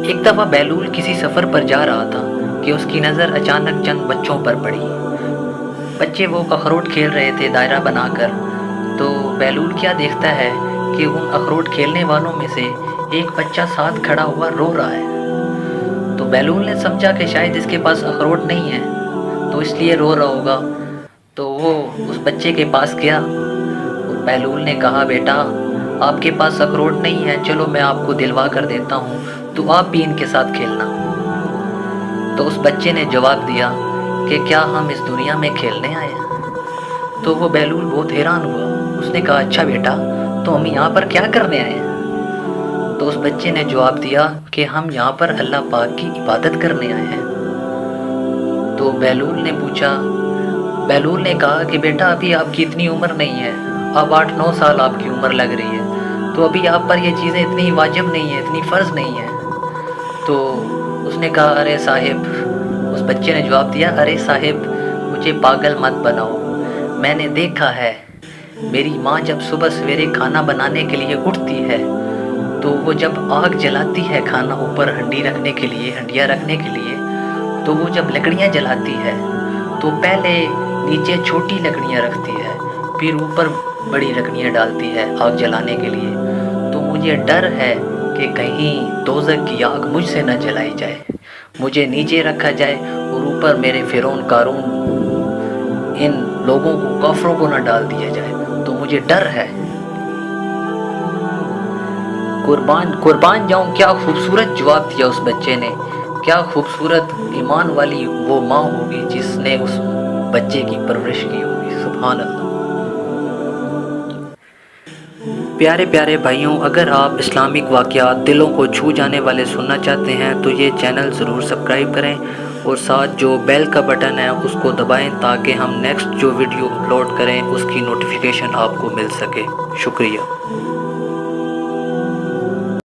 ایک دفعہ بیلول کسی سفر پر جا رہا تھا کہ اس کی نظر اچانک چند بچوں پر پڑی۔ بچے وہ اخروٹ کھیل رہے تھے دائرہ بنا کر، تو بیلول کیا دیکھتا ہے کہ ان اخروٹ کھیلنے والوں میں سے ایک بچہ ساتھ کھڑا ہوا رو رہا ہے۔ تو بیلول نے سمجھا کہ شاید اس کے پاس اخروٹ نہیں ہے تو اس لیے رو رہا ہوگا، تو وہ اس بچے کے پاس گیا اور بیلول نے کہا، بیٹا آپ کے پاس اخروٹ نہیں ہے، چلو میں آپ کو دلوا کر دیتا ہوں، تو آپ بھی ان کے ساتھ کھیلنا۔ تو اس بچے نے جواب دیا کہ کیا ہم اس دنیا میں کھیلنے آئے ہیں؟ تو وہ بیلول بہت حیران ہوا۔ اس نے کہا، اچھا بیٹا تو ہم یہاں پر کیا کرنے آئے ہیں؟ تو اس بچے نے جواب دیا کہ ہم یہاں پر اللہ پاک کی عبادت کرنے آئے ہیں۔ تو بیلول نے کہا کہ بیٹا ابھی آپ کی اتنی عمر نہیں ہے، اب 8-9 سال آپ کی عمر لگ رہی ہے، تو ابھی آپ پر یہ چیزیں اتنی واجب نہیں ہیں، اتنی فرض نہیں ہیں۔ تو اس نے کہا، ارے صاحب، اس بچے نے جواب دیا، ارے صاحب مجھے پاگل مت بناؤ، میں نے دیکھا ہے میری ماں جب صبح سویرے کھانا بنانے کے لیے اٹھتی ہے تو وہ جب آگ جلاتی ہے کھانا اوپر ہنڈیاں رکھنے کے لیے، تو وہ جب لکڑیاں جلاتی ہے تو پہلے نیچے چھوٹی لکڑیاں رکھتی ہے، پھر اوپر بڑی لکڑیاں ڈالتی ہے آگ جلانے کے لیے۔ تو مجھے ڈر ہے کہ کہیں دوزخ کی آگ مجھ سے نہ جلائی جائے، مجھے نیچے رکھا جائے اور اوپر میرے فرعون قارون ان لوگوں کو، کافروں کو نہ ڈال دیا جائے، تو مجھے ڈر ہے۔ قربان جاؤں، کیا خوبصورت جواب دیا اس بچے نے، کیا خوبصورت ایمان والی وہ ماں ہوگی جس نے اس بچے کی پرورش کی ہوگی، سبحان اللہ۔ پیارے پیارے بھائیوں، اگر آپ اسلامک واقعات دلوں کو چھو جانے والے سننا چاہتے ہیں تو یہ چینل ضرور سبسکرائب کریں اور ساتھ جو بیل کا بٹن ہے اس کو دبائیں تاکہ ہم نیکسٹ جو ویڈیو اپلوڈ کریں اس کی نوٹیفیکیشن آپ کو مل سکے۔ شکریہ۔